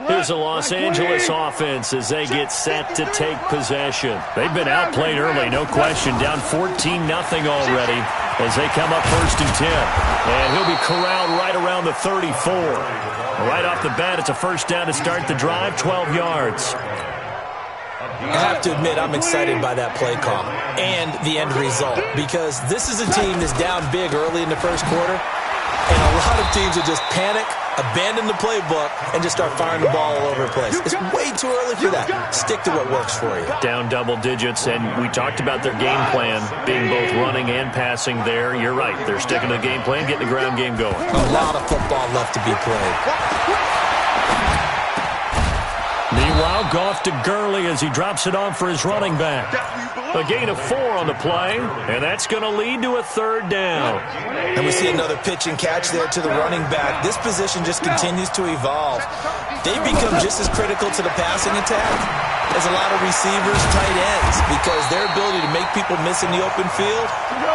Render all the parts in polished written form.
Here's the Los Angeles offense as they get set to take possession. They've been outplayed early, no question. Down 14-0 already as they come up 1st and 10. And he'll be corralled right around the 34. Right off the bat, it's a first down to start the drive, 12 yards. I have to admit, I'm excited by that play call and the end result, because this is a team that's down big early in the first quarter, and a lot of teams will just panic, abandon the playbook, and just start firing the ball all over the place. It's way too early for that. Stick to what works for you. Down double digits, and we talked about their game plan being both running and passing there. You're right. They're sticking to the game plan, getting the ground game going. A lot of football left to be played. Meanwhile, Goff to Gurley as he drops it on for his running back. A gain of 4 on the play, and that's going to lead to a 3rd down. And we see another pitch and catch there to the running back. This position just continues to evolve. They've become just as critical to the passing attack as a lot of receivers, tight ends, because their ability to make people miss in the open field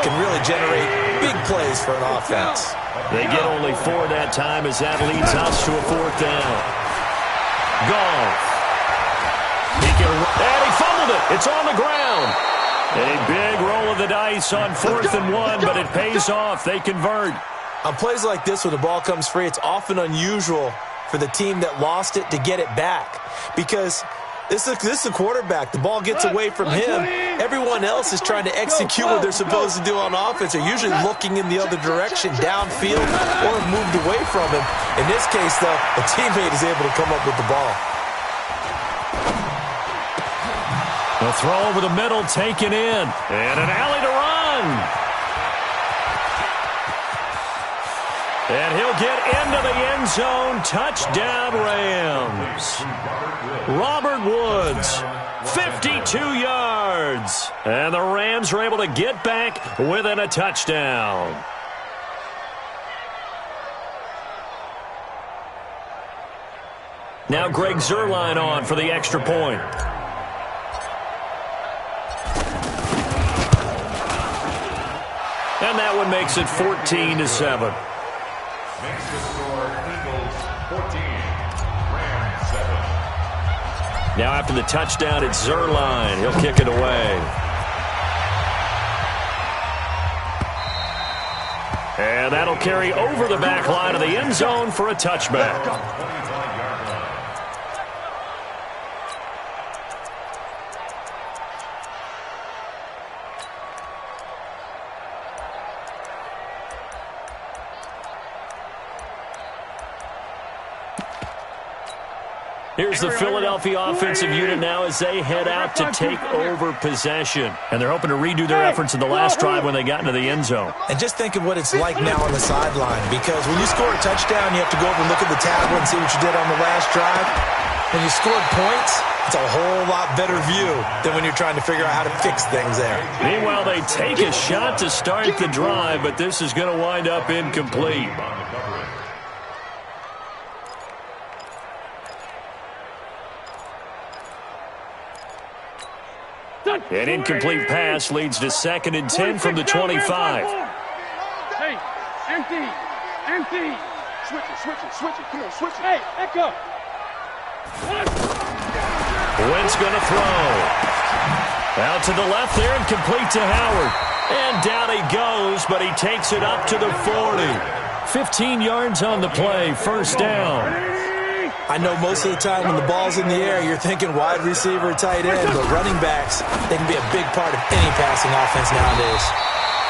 can really generate big plays for an offense. They get only 4 that time as that leads us to a 4th down. Goff. And he fumbled it. It's on the ground. A big roll of the dice on 4th and 1, but it pays off. They convert. On plays like this, when the ball comes free, it's often unusual for the team that lost it to get it back, because this is a quarterback. The ball gets away from him. Everyone else is trying to execute what they're supposed to do on offense. They're usually looking in the other direction, downfield, or have moved away from him. In this case, though, a teammate is able to come up with the ball. The throw over the middle, taken in. And an alley to run. And he'll get into the end zone. Touchdown, Rams. Robert Woods, 52 yards. And the Rams are able to get back within a touchdown. Now Greg Zuerlein on for the extra point. And that one makes it 14-7. Makes the score Eagles 14, Rams 7. Now after the touchdown, it's Zuerlein. He'll kick it away. And that'll carry over the back line of the end zone for a touchback. Here's the Philadelphia offensive unit now as they head out to take over possession. And they're hoping to redo their efforts in the last drive when they got into the end zone. And just think of what it's like now on the sideline, because when you score a touchdown, you have to go over and look at the tablet and see what you did on the last drive. When you scored points, it's a whole lot better view than when you're trying to figure out how to fix things there. Meanwhile, they take a shot to start the drive, but this is going to wind up incomplete. An incomplete pass leads to 2nd and 10 from the 25. Hey, empty. Switch it. Come on, switch it. Hey, echo. Wentz going to throw. Out to the left there and complete to Howard. And down he goes, but he takes it up to the 40. 15 yards on the play, first down. I know most of the time when the ball's in the air, you're thinking wide receiver, tight end, but running backs, they can be a big part of any passing offense nowadays.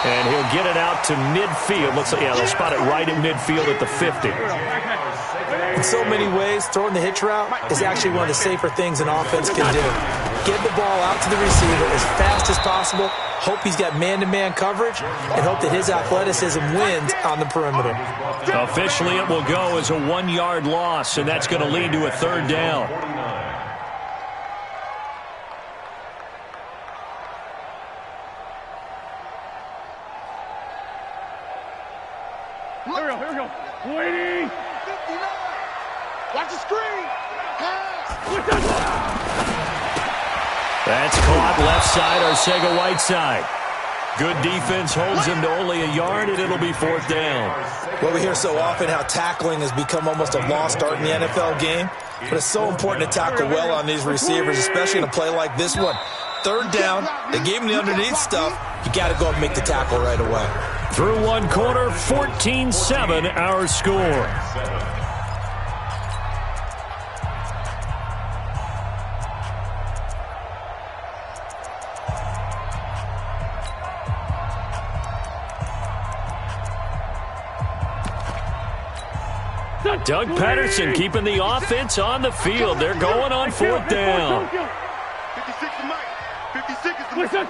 And he'll get it out to midfield. Looks like, yeah, they'll spot it right at midfield at the 50. In so many ways, throwing the hitch route is actually one of the safer things an offense can do. Get the ball out to the receiver as fast as possible, hope he's got man-to-man coverage, and hope that his athleticism wins on the perimeter. Officially, it will go as a 1-yard loss, and that's going to lead to a 3rd down. Here we go. Waiting. 59. Watch the screen. That's caught left side, Arcega-Whiteside. Good defense holds him to only a yard, and it'll be 4th down. Well, we hear so often how tackling has become almost a lost art in the NFL game. But it's so important to tackle well on these receivers, especially in a play like this one. Third down, they gave him the underneath stuff. You got to go and make the tackle right away. Through one quarter, 14-7 our score. Doug Patterson keeping the offense on the field. They're going on fourth down. 56 to Mike. 56 is the Mike.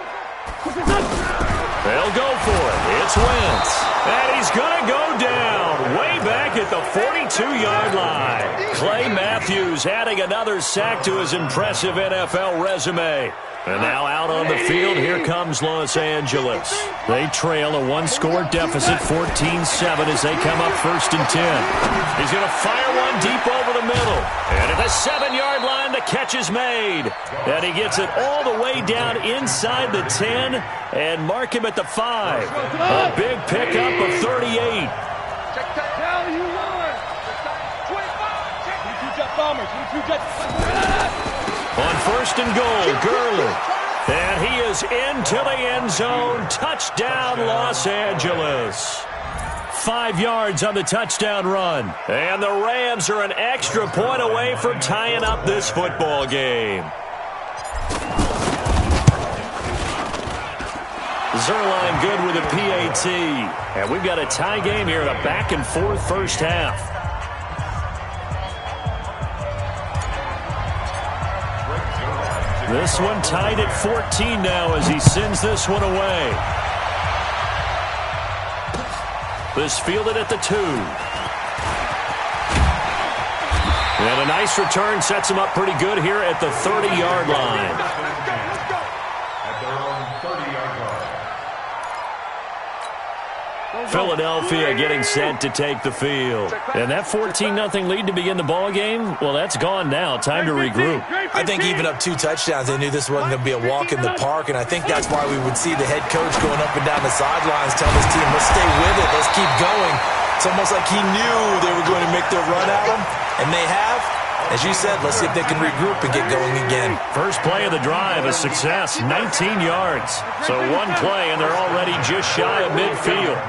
They'll go for it. It's Wentz. And he's going to go down way back at the 42-yard line. Clay Matthews adding another sack to his impressive NFL resume. And now out on the field, here comes Los Angeles. They trail a one-score deficit, 14-7, as they come up first and 10. He's going to fire one deep over the middle. And at the 7-yard line, the catch is made. And he gets it all the way down inside the 10 and mark him at the 5. A big pickup of 38. Tell you what. 25. 22 jet bombers. 22 jet. On first and goal, Gurley. And he is into the end zone. Touchdown, Los Angeles. 5 yards on the touchdown run. And the Rams are an extra point away from tying up this football game. Zerline good with a PAT. And we've got a tie game here in a back-and-forth first half. This one tied at 14 now as he sends this one away. This fielded at the 2. And a nice return sets him up pretty good here at the 30-yard line. At their own 30-yard line. Philadelphia getting set to take the field. And that 14-0 lead to begin the ball game, well, that's gone now. Time to regroup. I think even up 2 touchdowns, they knew this wasn't going to be a walk in the park, and I think that's why we would see the head coach going up and down the sidelines telling his team, let's stay with it, let's keep going. It's almost like he knew they were going to make their run at him, and they have. As you said, let's see if they can regroup and get going again. First play of the drive, a success, 19 yards. So one play, and they're already just shy of midfield.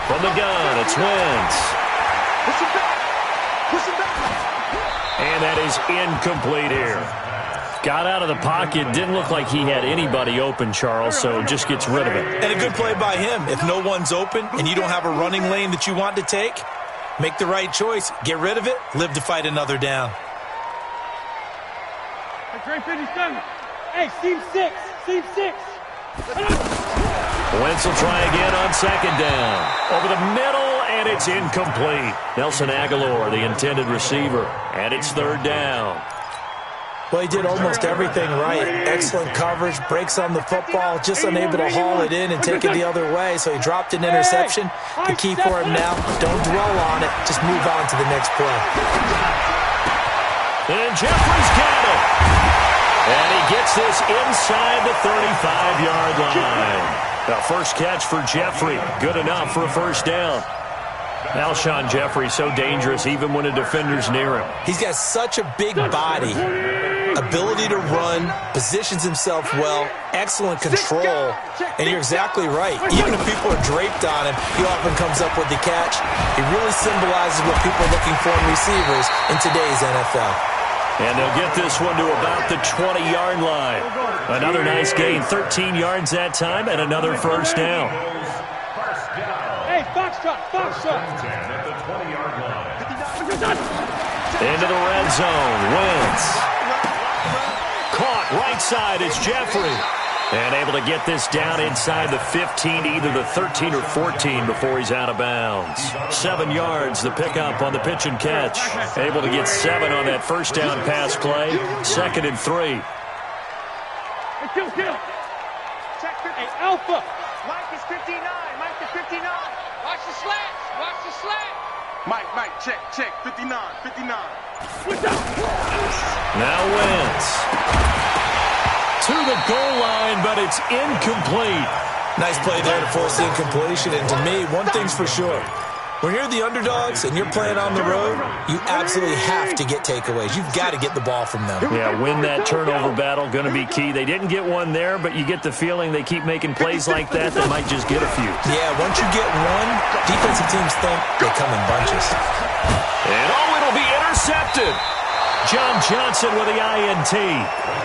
From the gun, it's Wentz. And that is incomplete here. Got out of the pocket. Didn't look like he had anybody open, Charles, so just gets rid of it. And a good play by him. If no one's open and you don't have a running lane that you want to take, make the right choice. Get rid of it. Live to fight another down. Hey, Steve 6. Steve 6. Wentz will try again on second down. Over the middle, and it's incomplete. Nelson Aguilar, the intended receiver, and it's third down. Well, he did almost everything right. Excellent coverage, breaks on the football, just unable to haul it in and take it the other way, so he dropped an interception. The key for him now, don't dwell on it, just move on to the next play. And Jeffrey's got it. And he gets this inside the 35-yard line. Now, first catch for Jeffrey. Good enough for a first down. Alshon Jeffrey, so dangerous even when a defender's near him. He's got such a big body, ability to run, positions himself well, excellent control. And you're exactly right. Even if people are draped on him, he often comes up with the catch. He really symbolizes what people are looking for in receivers in today's NFL. And they'll get this one to about the 20-yard line. Another nice gain, 13 yards that time, and another first down. Hey, Foxtrot. At the 20-yard line. Into the red zone, Wentz. Caught right side, it's Jeffrey. And able to get this down inside the 15, either the 13 or 14 before he's out of bounds. 7 yards, the pickup on the pitch and catch. Able to get 7 on that first down pass play. 2nd and 3. Hey, kill. Hey, Alpha. Mike is 59. Mike is 59. Watch the slant. Mike, check. 59. Now Wentz. To the goal line, but it's incomplete. Nice play there to force the incompletion. And to me, one thing's for sure. When you're the underdogs and you're playing on the road, you absolutely have to get takeaways. You've got to get the ball from them. Yeah, win that turnover battle, going to be key. They didn't get one there, but you get the feeling they keep making plays like that, they might just get a few. Yeah, once you get one, defensive teams think they come in bunches. And it'll be intercepted. John Johnson with the INT.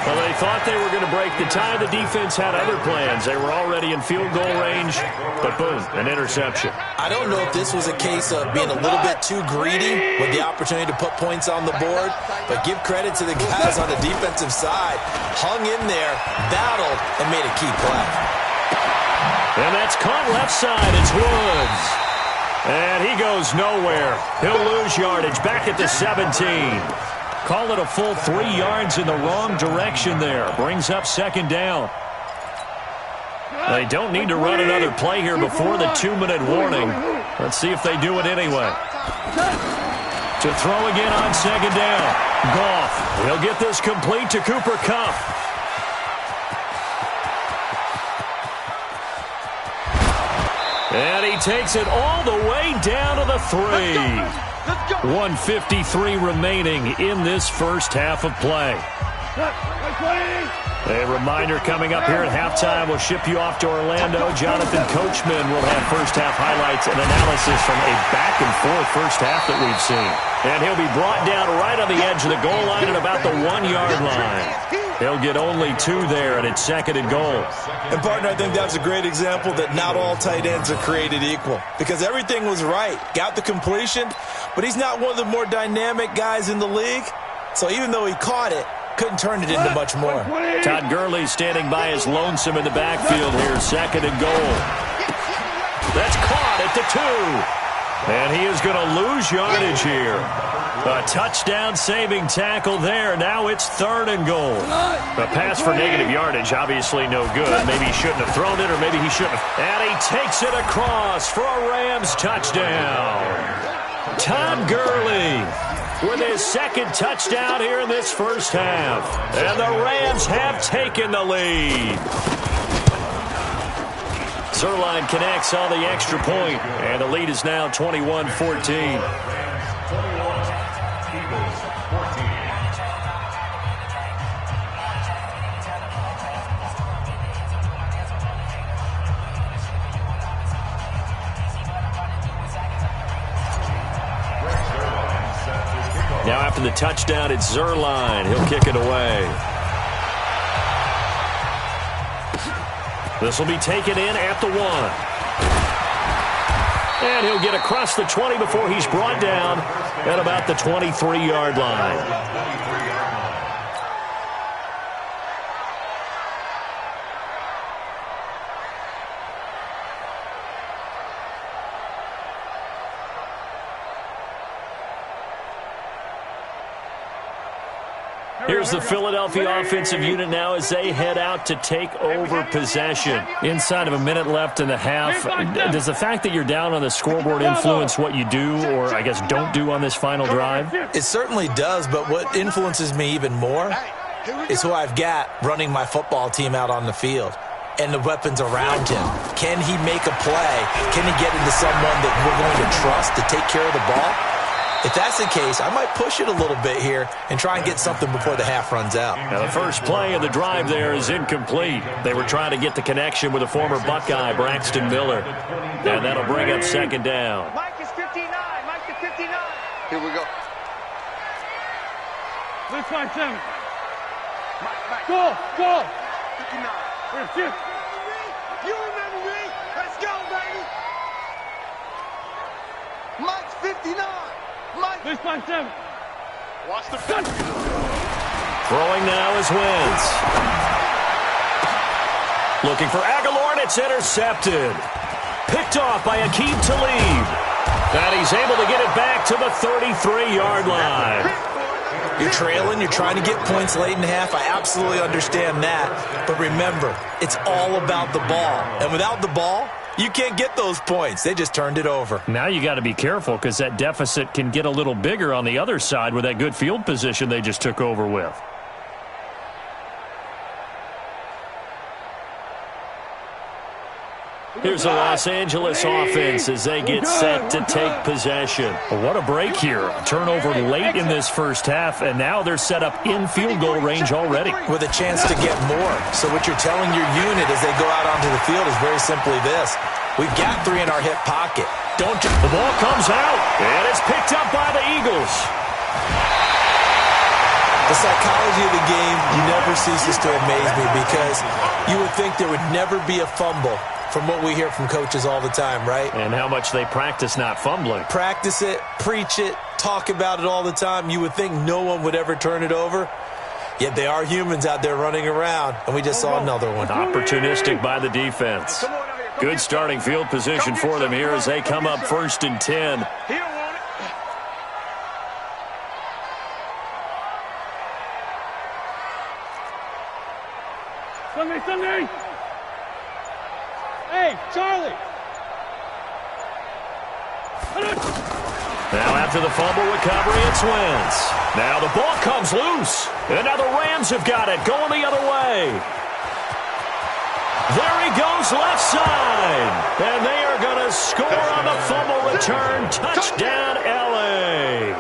Well, they thought they were going to break the tie. The defense had other plans. They were already in field goal range, but boom, an interception. I don't know if this was a case of being a little bit too greedy with the opportunity to put points on the board, but give credit to the guys on the defensive side. Hung in there, battled, and made a key play. And that's caught left side. It's Woods. And he goes nowhere. He'll lose yardage back at the 17. Call it a full 3 yards in the wrong direction there. Brings up second down. They don't need to run another play here before the 2-minute warning. Let's see if they do it anyway. To throw again on second down. Goff. He'll get this complete to Cooper Kupp. And he takes it all the way down to the 3. 1:53 remaining in this first half of play. A reminder coming up here at halftime. We'll ship you off to Orlando. Jonathan Coachman will have first half highlights and analysis from a back-and-forth first half that we've seen. And he'll be brought down right on the edge of the goal line at about the 1-yard line. He'll get only 2 there, and it's second and goal. And, partner, I think that's a great example that not all tight ends are created equal, because everything was right. Got the completion, but he's not one of the more dynamic guys in the league. So even though he caught it, couldn't turn it into much more. Todd Gurley standing by his lonesome in the backfield here, second and goal. That's caught at the 2. And he is going to lose yardage here. A touchdown-saving tackle there. Now it's third and goal. A pass for negative yardage, obviously no good. Maybe he shouldn't have thrown it, or maybe he shouldn't have. And he takes it across for a Rams touchdown. Todd Gurley with his second touchdown here in this first half. And the Rams have taken the lead. Zerline connects on the extra point, and the lead is now 21-14. Now after the touchdown, it's Zerline. He'll kick it away. This will be taken in at the 1. And he'll get across the 20 before he's brought down at about the 23-yard line. Here's the Philadelphia offensive unit now as they head out to take over possession. Inside of a minute left in the half, does the fact that you're down on the scoreboard influence what you do, or I guess don't do on this final drive? It certainly does, but what influences me even more is who I've got running my football team out on the field and the weapons around him. Can he make a play? Can he get into someone that we're going to trust to take care of the ball? If that's the case, I might push it a little bit here and try and get something before the half runs out. Now, the first play of the drive there is incomplete. They were trying to get the connection with a former Buckeye, Braxton Miller. And that'll bring up second down. Mike is 59. Mike is 59. Here we go. Let's find 7. Mike. Go, go. 59. Where's Jim? You remember me? Let's go, baby. Mike's 59. Mike. Let's find 7. Watch the pitch. Throwing now is Wentz. Looking for Aguilar, and it's intercepted. Picked off by Aqib Talib. And he's able to get it back to the 33-yard line. You're trailing, you're trying to get points late in the half. I absolutely understand that. But remember, it's all about the ball. And without the ball, you can't get those points. They just turned it over. Now you got to be careful because that deficit can get a little bigger on the other side with that good field position they just took over with. Here's the Los Angeles offense as they get set to take possession. Well, what a break here. Turnover late in this first half, and now they're set up in field goal range already. With a chance to get more. So what you're telling your unit as they go out onto the field is very simply this. We've got 3 in our hip pocket. The ball comes out, and it's picked up by the Eagles. The psychology of the game never ceases to amaze me because you would think there would never be a fumble from what we hear from coaches all the time, right? And how much they practice not fumbling. Practice it, preach it, talk about it all the time. You would think no one would ever turn it over. Yet they are humans out there running around, and we just saw another one. Opportunistic by the defense. Good starting field position for them here as they come up 1st and 10. Sunday! Hey, Charlie! Now after the fumble recovery, it's Wentz. Now the ball comes loose. And now the Rams have got it, going the other way. There he goes, left side. And they are going to score on the fumble return. Touchdown, L.A.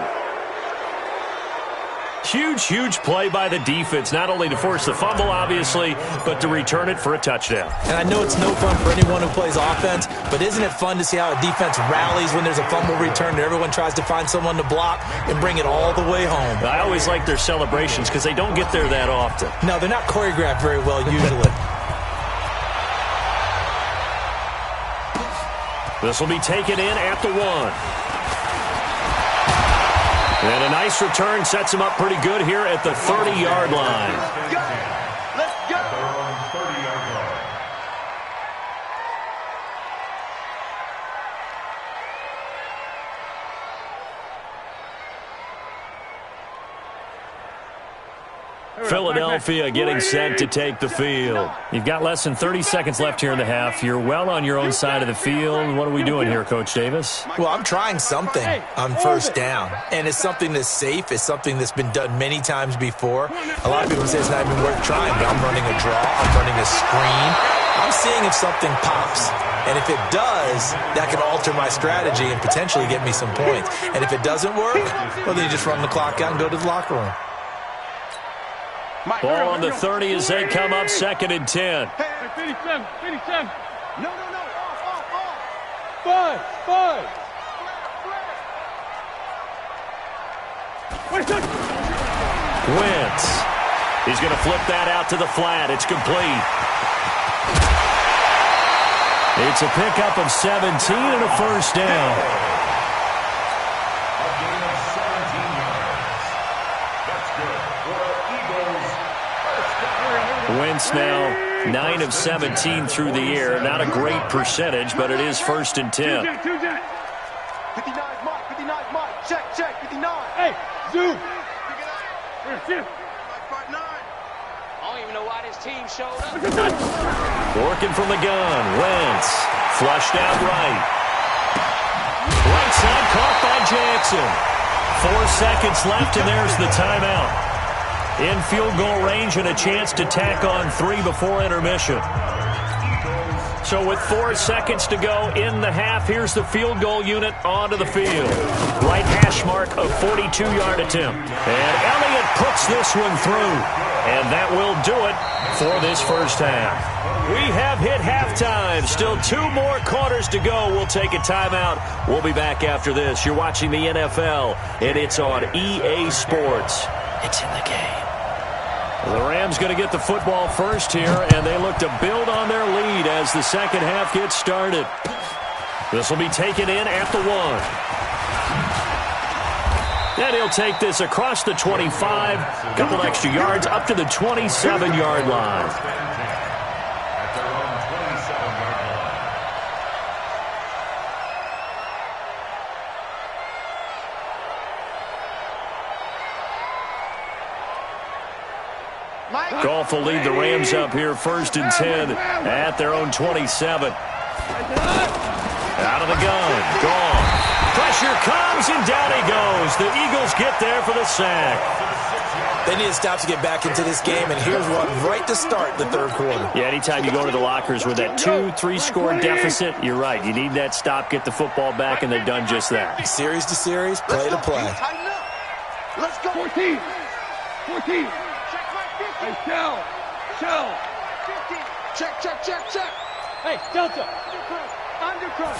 Huge play by the defense, not only to force the fumble, obviously, but to return it for a touchdown. And I know it's no fun for anyone who plays offense, but isn't it fun to see how a defense rallies when there's a fumble return and everyone tries to find someone to block and bring it all the way home? I always like their celebrations because they don't get there that often. No, they're not choreographed very well usually. This will be taken in at the 1. And a nice return sets him up pretty good here at the 30-yard line. Let's go! Philadelphia getting set to take the field. You've got less than 30 seconds left here in the half. You're well on your own side of the field. What are we doing here, Coach Davis? Well, I'm trying something on 1st down, and it's something that's safe. It's something that's been done many times before. A lot of people say it's not even worth trying, but I'm running a draw. I'm running a screen. I'm seeing if something pops. And if it does, that can alter my strategy and potentially get me some points. And if it doesn't work, well, then you just run the clock out and go to the locker room. Ball on the 30 as they come up 2nd and 10. Hey, 57. No. Off. 5. Wentz. He's going to flip that out to the flat. It's complete. It's a pickup of 17 and a 1st down. Wentz now 9 of 17 through the air. Not a great percentage, but it is 1st and 10. 59, Mike. Check, 59. Hey, zoom. I don't even know why this team showed up. Working from the gun. Wentz. Flushed out right. Right side caught by Jackson. 4 seconds left, and there's the timeout. In field goal range and a chance to tack on 3 before intermission. So with 4 seconds to go in the half, here's the field goal unit onto the field. Right hash mark of 42-yard attempt. And Elliott puts this one through. And that will do it for this first half. We have hit halftime. Still 2 more quarters to go. We'll take a timeout. We'll be back after this. You're watching the NFL, and it's on EA Sports. It's in the game. The Rams going to get the football first here, and they look to build on their lead as the second half gets started. This will be taken in at the 1. And he'll take this across the 25, a couple extra yards, up to the 27-yard line. Goff will lead the Rams up here 1st and 10 at their own 27. Out of the gun. Goff. Pressure comes, and down he goes. The Eagles get there for the sack. They need to stop to get back into this game, and here's one right to start the third quarter. Yeah, anytime you go to the lockers with that 2-3 score deficit, you're right. You need that stop, get the football back, and they've done just that. Series to series, play to play. Let's go. 14. 14. Hey, shell. Check. Hey, Delta. Undercut.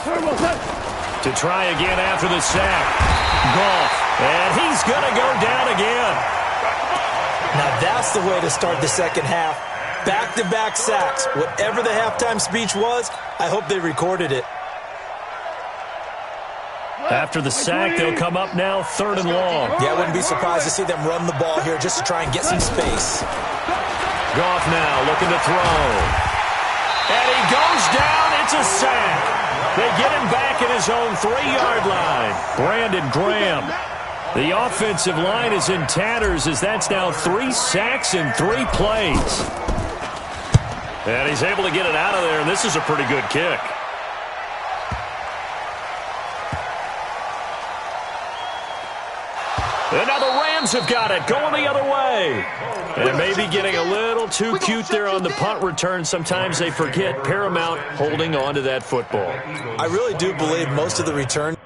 To try again after the sack. Goff. And he's going to go down again. Now that's the way to start the second half. Back-to-back sacks. Whatever the halftime speech was, I hope they recorded it. After the sack, they'll come up now 3rd and long. Yeah, I wouldn't be surprised to see them run the ball here just to try and get some space. Goff now looking to throw. And he goes down. It's a sack. They get him back at his own 3-yard line. Brandon Graham. The offensive line is in tatters as that's now 3 sacks in 3 plays. And he's able to get it out of there, and this is a pretty good kick. And now the Rams have got it, going the other way. And maybe getting a little too cute there on the punt return. Sometimes they forget Paramount holding on to that football. I really do believe most of the return.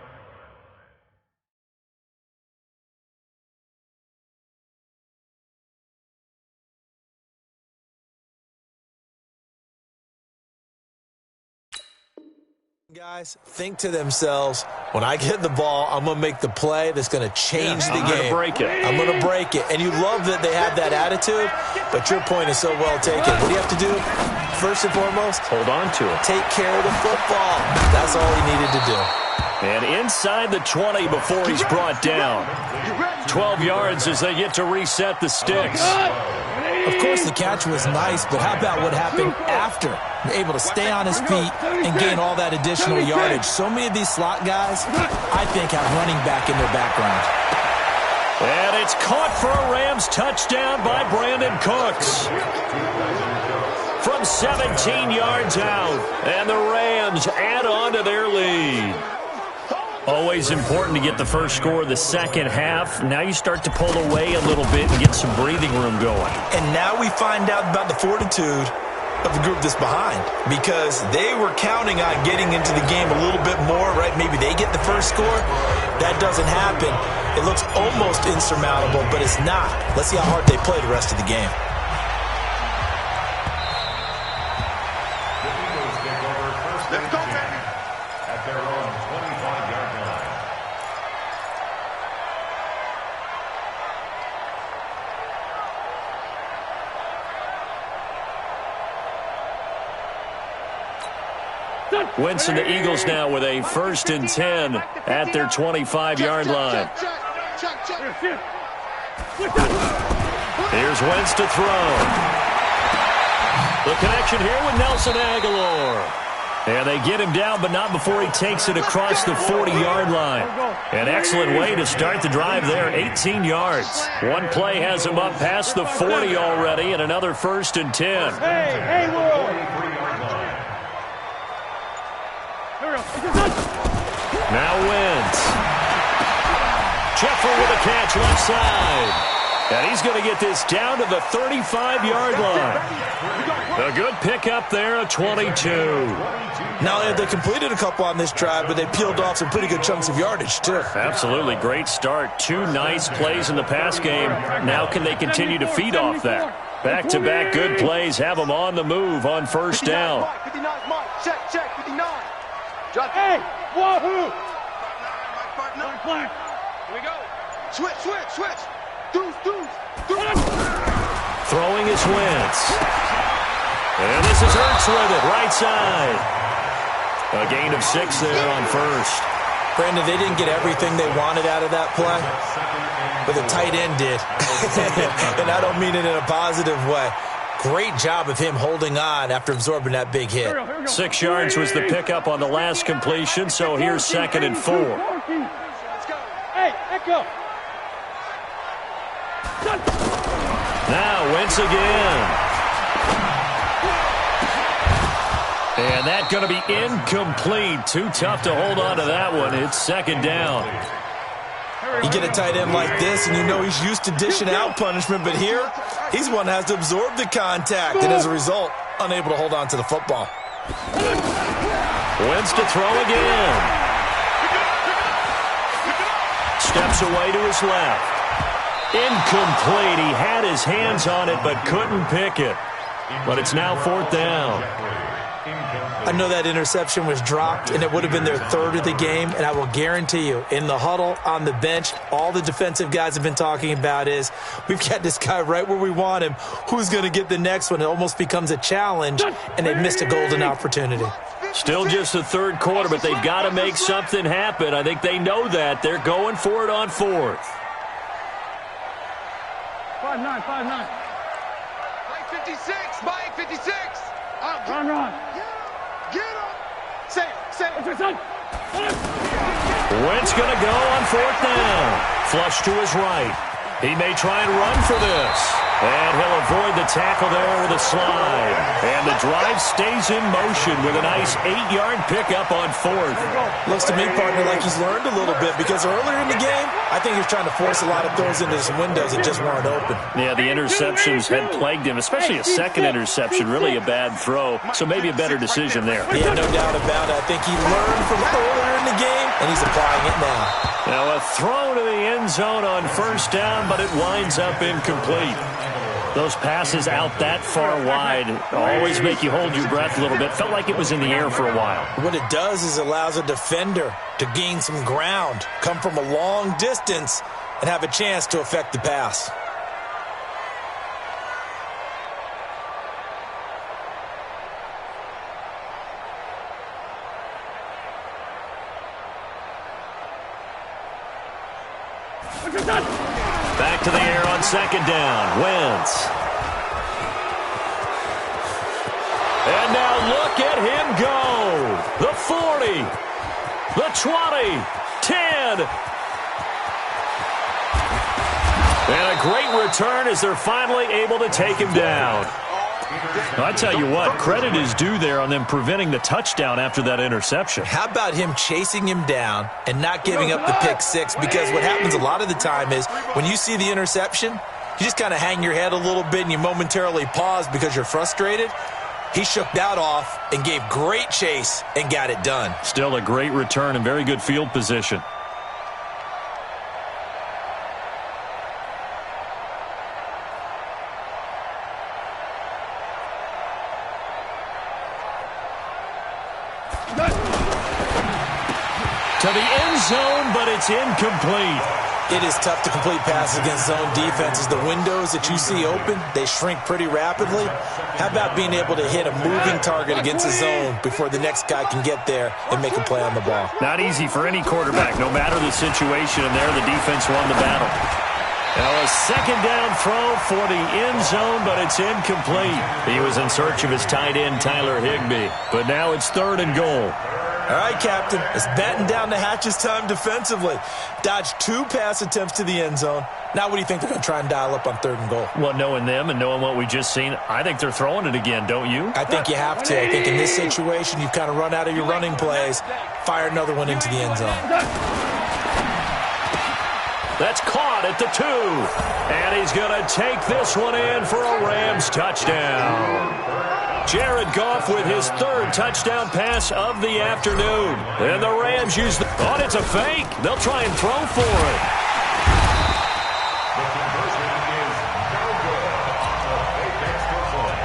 Guys think to themselves, when I get the ball, I'm going to make the play that's going to change the game. I'm going to break it. I'm going to break it. And you love that they have that attitude, but your point is so well taken. What do you have to do? First and foremost, hold on to it. Take care of the football. That's all he needed to do. And inside the 20 before he's brought down. 12 yards as they get to reset the sticks. Of course, the catch was nice, but how about what happened after? Able to stay on his feet and gain all that additional yardage. So many of these slot guys, I think, have running back in their background. And it's caught for a Rams touchdown by Brandon Cooks. From 17 yards out, and the Rams add on to their lead. Always important to get the first score of the second half. Now you start to pull away a little bit and get some breathing room going. And now we find out about the fortitude of the group that's behind, because they were counting on getting into the game a little bit more, right? Maybe they get the first score. That doesn't happen. It looks almost insurmountable, but it's not. Let's see how hard they play the rest of the game. Let's go, baby. At their own 25-yard line. Winston, the Eagles now with a 1st and 10 at their 25-yard line. Here's Wentz to throw. The connection here with Nelson Aguilar. And they get him down, but not before he takes it across the 40-yard line. An excellent way to start the drive there, 18 yards. One play has him up past the 40 already, and another 1st and 10. Hey, Will. Now Wentz. Jeffrey with a catch left side. And he's going to get this down to the 35-yard line. A good pickup there, a 22. Now, they completed a couple on this drive, but they peeled off some pretty good chunks of yardage, too. Absolutely. Great start. 2 nice plays in the pass game. Now can they continue to feed off that? Back-to-back good plays have them on the move on 1st down. 59, Mike. Check, 59. Hey, wahoo! Here we go. Switch. Deuce. Throwing is Wentz. And this is Hurts with it, right side. A gain of 6 there on 1st. Brandon, they didn't get everything they wanted out of that play, but the tight end did. And I don't mean it in a positive way. Great job of him holding on after absorbing that big hit. 6 yards was the pickup on the last completion, so here's 2nd and 4. Hey, Echo. Now Wentz again. And that's going to be incomplete. Too tough to hold on to that one. It's 2nd down. You get a tight end like this, and you know he's used to dishing out punishment, but here, he's one that has to absorb the contact, and as a result, unable to hold on to the football. Wentz to throw again. Steps away to his left. Incomplete. He had his hands on it, but couldn't pick it. But it's now 4th down. I know that interception was dropped, and it would have been their 3rd of the game, and I will guarantee you, in the huddle, on the bench, all the defensive guys have been talking about is, we've got this guy right where we want him. Who's going to get the next one? It almost becomes a challenge, and they missed a golden opportunity. Still just the 3rd quarter, but they've got to make something happen. I think they know that. They're going for it on 4th. 5-9, 5-9. Mike 56, Mike 56. Run. Get him. Say it. What's your son? Wentz going to go on 4th down. Flush to his right. He may try and run for this. And he'll avoid the tackle there with a slide. And the drive stays in motion with a nice 8-yard pickup on 4th. Looks to me, partner, like he's learned a little bit because earlier in the game, I think he was trying to force a lot of throws into some windows that just weren't open. Yeah, the interceptions had plagued him, especially a second interception, really a bad throw. So maybe a better decision there. Yeah, no doubt about it. I think he learned from earlier in the game, and he's applying it now. Now a throw to the end zone on 1st down, but it winds up incomplete. Those passes out that far wide always make you hold your breath a little bit. Felt like it was in the air for a while. What it does is allows a defender to gain some ground, come from a long distance, and have a chance to affect the pass. Back to the air on 2nd down. Wentz. And now look at him go. The 40. The 20. 10. And a great return as they're finally able to take him down. I tell you what, credit is due there on them preventing the touchdown after that interception. How about him chasing him down and not giving up the pick six? Because what happens a lot of the time is when you see the interception, you just kind of hang your head a little bit and you momentarily pause because you're frustrated. He shook that off and gave great chase and got it done. Still a great return and very good field position. To the end zone, but it's incomplete. It is tough to complete passes against zone defenses. The windows that you see open, they shrink pretty rapidly. How about being able to hit a moving target against a zone before the next guy can get there and make a play on the ball? Not easy for any quarterback, no matter the situation, and there the defense won the battle. Now a second down throw for the end zone, but it's incomplete. He was in search of his tight end, Tyler Higbee, but now it's 3rd and goal. All right, Captain, it's batten down the hatches time defensively. Dodged 2 pass attempts to the end zone. Now what do you think they're going to try and dial up on 3rd and goal? Well, knowing them and knowing what we just seen, I think they're throwing it again, don't you? I think you have to. I think in this situation, you've kind of run out of your running plays. Fire another one into the end zone. That's caught at the 2. And he's going to take this one in for a Rams touchdown. Jared Goff with his 3rd touchdown pass of the afternoon. And the Rams use the... Oh, it's a fake. They'll try and throw for it. The conversion is no good. A fake extra point.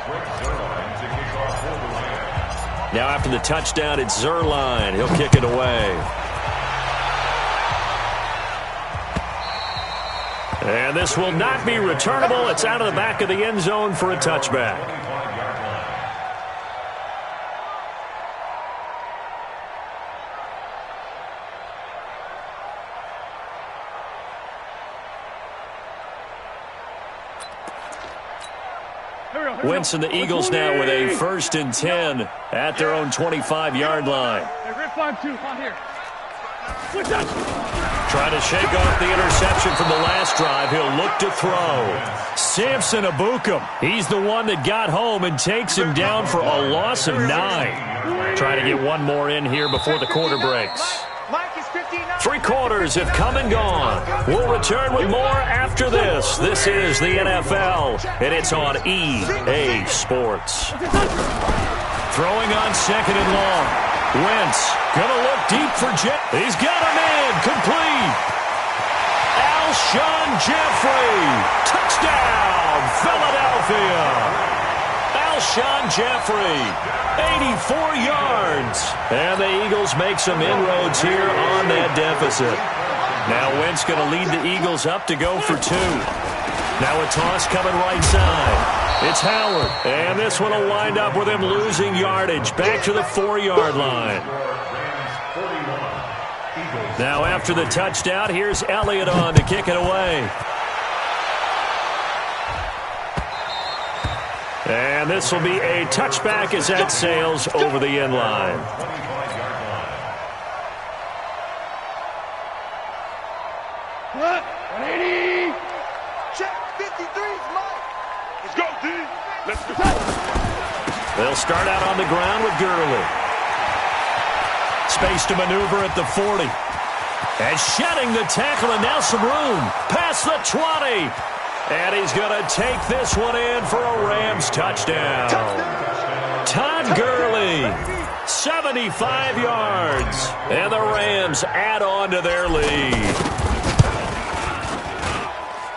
Quick Zerline to kick off for the Rams. Now after the touchdown, it's Zerline. He'll kick it away. And this will not be returnable. It's out of the back of the end zone for a touchback. Wentz and the Eagles now with a 1st and 10 at their own 25-yard line. Hey, Rip 5-2, on here. Trying to shake off the interception from the last drive. He'll look to throw. Samson Abukum. He's the one that got home and takes him down for a loss of 9. Trying to get one more in here before the quarter breaks. 3 quarters have come and gone. We'll return with more after this. This is the NFL, and it's on EA Sports. Throwing on 2nd and long. Wentz gonna look deep for Jet. He's got him in. Complete. Alshon Jeffrey. Touchdown, Philadelphia. Alshon Jeffrey, 84 yards. And the Eagles make some inroads here on that deficit. Now Wentz going to lead the Eagles up to go for 2. Now a toss coming right side. It's Howard. And this one will wind up with him losing yardage. Back to the 4-yard line. Now after the touchdown, here's Elliott on to kick it away. And this will be a touchback as that sails over the end line. What? 180. Check 53's Mike. Let's go, D. Let's go. They'll start out on the ground with Gurley. Space to maneuver at the 40. And shedding the tackle, and now some room. Past the 20. And he's going to take this one in for a Rams touchdown. Todd Gurley, 75 yards. And the Rams add on to their lead.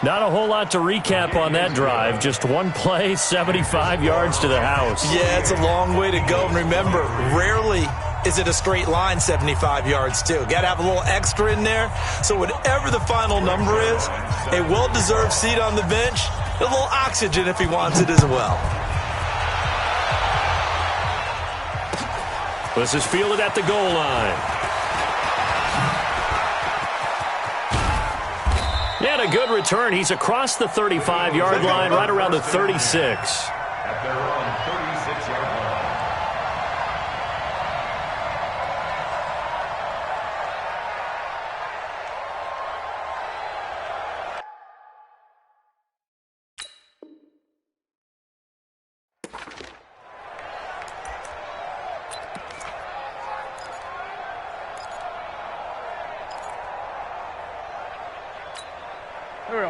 Not a whole lot to recap on that drive. Just one play, 75 yards to the house. Yeah, it's a long way to go. And remember, rarely is it a straight line 75 yards, too. Got to have a little extra in there. So whatever the final number is, a well-deserved seat on the bench, a little oxygen if he wants it as well. This is fielded at the goal line. And a good return. He's across the 35-yard line, right around the 36. At their own 36-yard line.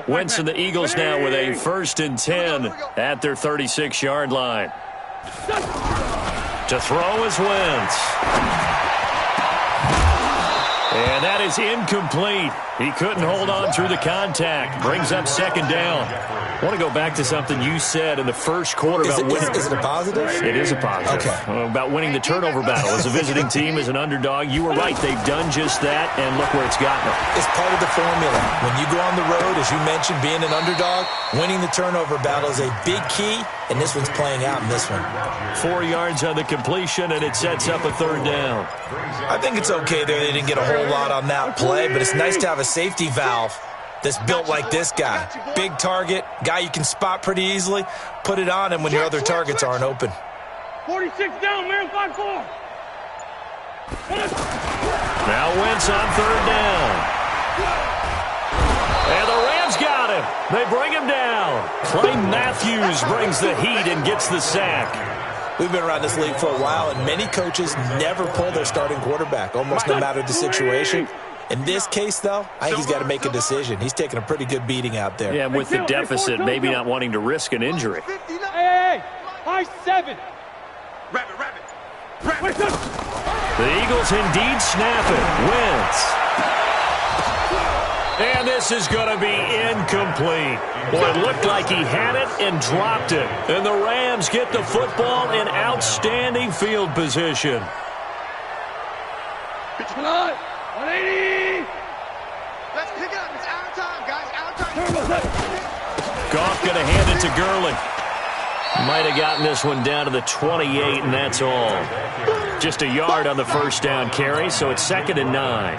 Wentz and the Eagles now with a 1st and 10 at their 36-yard line. To throw is Wentz. And that is incomplete. He couldn't hold on through the contact. Brings up 2nd down. I want to go back to something you said in the first quarter about winning. Is it a positive? It is a positive. Okay. About winning the turnover battle. As a visiting team, as an underdog, you were right. They've done just that, and look where it's gotten them. It's part of the formula. When you go on the road, as you mentioned, being an underdog, winning the turnover battle is a big key, and this one's playing out in this one. 4 yards on the completion, and it sets up a 3rd down. I think it's okay there. They didn't get a whole lot on that play, but it's nice to have a safety valve that's built like this guy. Big target, guy you can spot pretty easily. Put it on him when your other targets aren't open. 46 down, man. 5-4. Now Wentz on 3rd down. And the Rams got him. They bring him down. Clay Matthews brings the heat and gets the sack. We've been around this league for a while, and many coaches never pull their starting quarterback, almost no matter the situation. In this case, though, I think he's got to make a decision. He's taking a pretty good beating out there. Yeah, with the deficit, maybe not wanting to risk an injury. Hey, high 7. Rabbit. The Eagles indeed snap it. Wentz. And this is going to be incomplete. Well, it looked like he had it and dropped it. And the Rams get the football in outstanding field position. 180. Let's pick it up. It's out of time, guys. Out of time. Goff going to hand it to Gurley. Might have gotten this one down to the 28, and that's all. Just a yard on the 1st down carry, so it's 2nd and 9.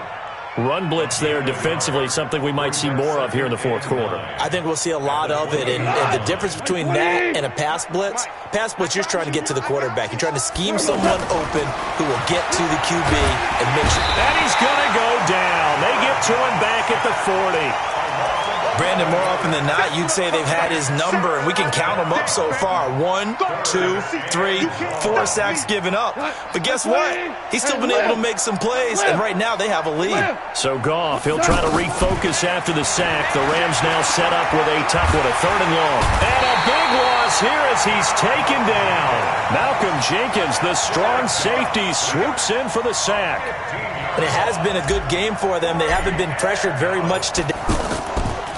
Run blitz there defensively, something we might see more of here in the fourth quarter. I think we'll see a lot of it, and the difference between that and a pass blitz, you're just trying to get to the quarterback. You're trying to scheme someone open who will get to the QB and make sure. And he's going to go down. They get to him back at the 40. Brandon, more often than not, you'd say they've had his number, and we can count them up so far. 1, 2, 3, 4 sacks given up. But guess what? He's still been able to make some plays, and right now they have a lead. So Goff, he'll try to refocus after the sack. The Rams now set up with a tough one, a 3rd and long. And a big loss here as he's taken down. Malcolm Jenkins, the strong safety, swoops in for the sack. And it has been a good game for them. They haven't been pressured very much today.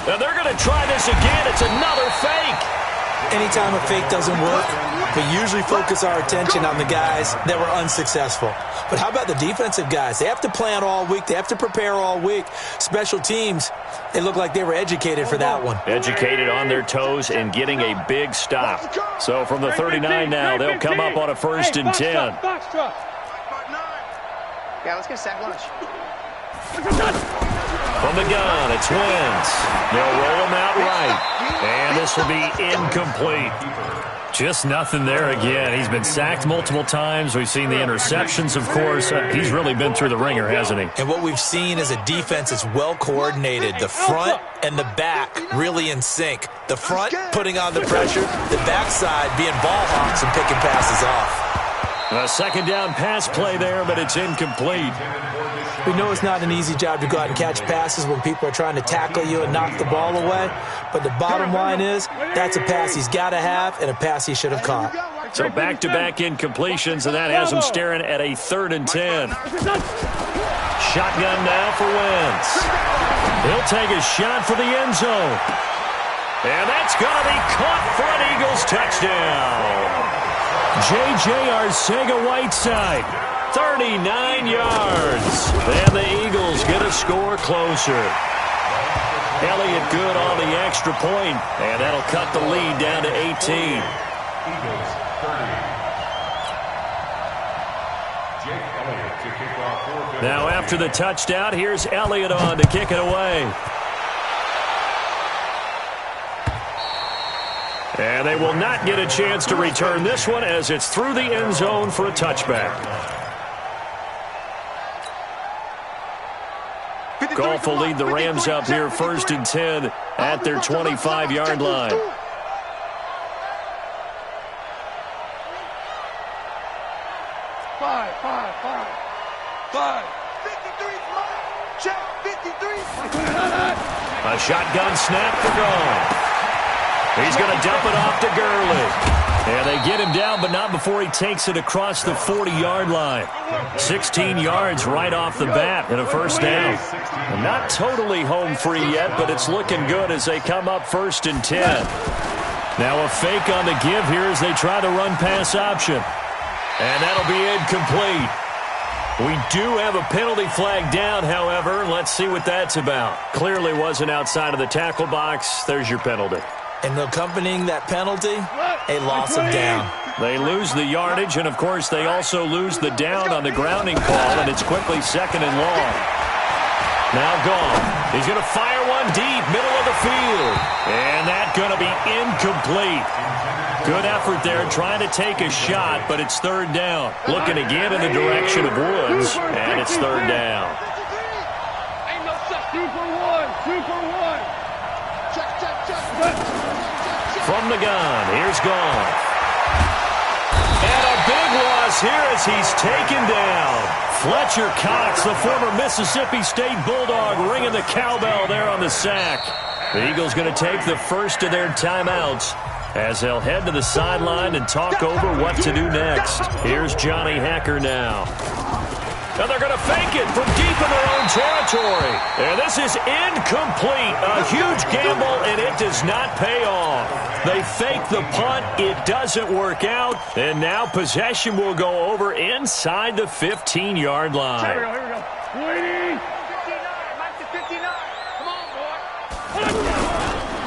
And they're going to try this again. It's another fake. Anytime a fake doesn't work, we usually focus our attention on the guys that were unsuccessful. But how about the defensive guys? They have to plan all week. They have to prepare all week. Special teams, they look like they were educated for that one. Educated on their toes and getting a big stop. So from the 39 now, they'll come up on a 1st and 10. Yeah, let's get a sack lunch. From the gun, it's Wentz. They'll roll him out right. And this will be incomplete. Just nothing there again. He's been sacked multiple times. We've seen the interceptions, of course. He's really been through the ringer, hasn't he? And what we've seen is a defense that's well coordinated. The front and the back really in sync. The front putting on the pressure, the backside being ball hawks and picking passes off. A 2nd down pass play there, but it's incomplete. We know it's not an easy job to go out and catch passes when people are trying to tackle you and knock the ball away. But the bottom line is that's a pass he's got to have and a pass he should have caught. So back-to-back incompletions, and that has him staring at a 3rd and 10. Shotgun now for Wentz. He'll take a shot for the end zone. And that's going to be caught for an Eagles touchdown. J.J. Arcega-Whiteside, 39 yards. And the Eagles get a score closer. Elliott good on the extra point, and that'll cut the lead down to 18. Eagles 30. Jake Elliott to kick off. Now after the touchdown, here's Elliott on to kick it away. And they will not get a chance to return this one as it's through the end zone for a touchback. Goff will lead the Rams up here 1st and 10 at their 25-yard line. Five. 53, check, 53. A shotgun snap for Goff. He's going to dump it off to Gurley. And they get him down, but not before he takes it across the 40-yard line. 16 yards right off the bat and a 1st down. And not totally home free yet, but it's looking good as they come up 1st and 10. Now a fake on the give here as they try to run pass option. And that'll be incomplete. We do have a penalty flag down, however. Let's see what that's about. Clearly wasn't outside of the tackle box. There's your penalty. And accompanying that penalty, a loss of down. They lose the yardage, and, of course, they also lose the down on the grounding call, and it's quickly 2nd and long. Now Goff. He's going to fire one deep, middle of the field. And that's going to be incomplete. Good effort there trying to take a shot, but it's 3rd down. Looking again in the direction of Woods, and it's 3rd down. Ain't no such 2 for 1. 2 for 1. From the gun, here's Goff. And a big loss here as he's taken down. Fletcher Cox, the former Mississippi State Bulldog, ringing the cowbell there on the sack. The Eagles going to take the first of their timeouts as they'll head to the sideline and talk over what to do next. Here's Johnny Hacker now. And they're going to fake it from deep in their own territory. And this is incomplete. A huge gamble, and it does not pay off. They fake the punt. It doesn't work out. And now possession will go over inside the 15-yard line. Here we go. 20. 59, Mike to 59. Come on,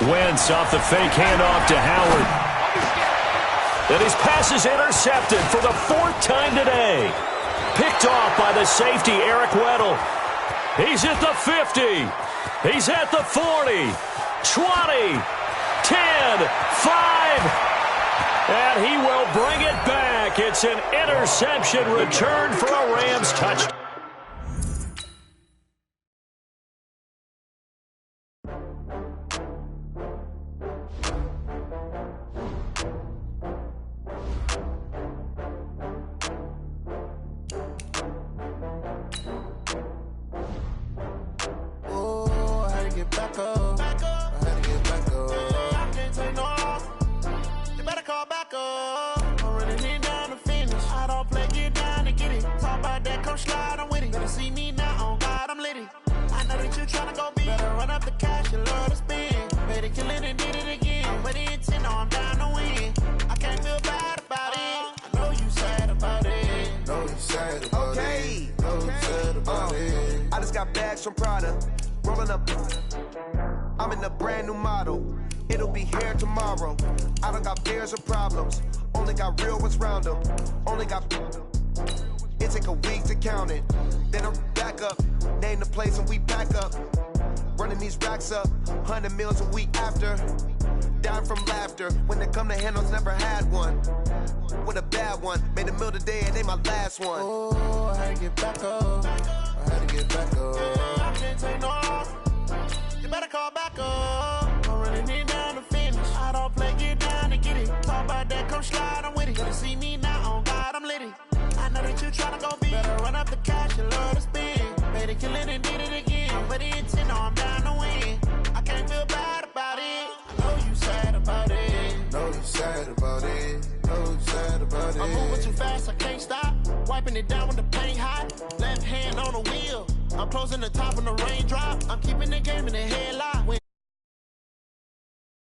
boy. Wentz off the fake handoff to Howard. And his pass is intercepted for the 4th time today. Picked off by the safety, Eric Weddle. He's at the 50. He's at the 40, 20, 10, 5. And he will bring it back. It's an interception return for a Rams touchdown. From Prada, rolling up. I'm in a brand new model. It'll be here tomorrow. I don't got fears or problems. Only got real ones round them. Only got. It take a week to count it. Then I'm back up. Name the place and we back up. Running these racks up. 100 meals a week after. Dying from laughter. When they come to handles, never had one. With a bad one. Made a meal today and they my last one. Oh, I had to get back up. I had to get back up. I can't take no off. You better call back up. I'm running it down to finish. I don't play, get down to get it. Talk about that, come slide, I'm with it. Gonna see me now, on God, I'm litty. I know that you tryna go big. Better run up the cash, you love to spend. Made a killing and did it again. But the intent, no, I'm down to win. I can't feel bad about it. I know you sad about it. Know you sad about it. Know you sad about it. I'm moving too fast, I can't stop. Wiping it down when the paint hot. Left hand on the wheel. I'm closing the top when the raindrop. I'm keeping the game in the headlock. We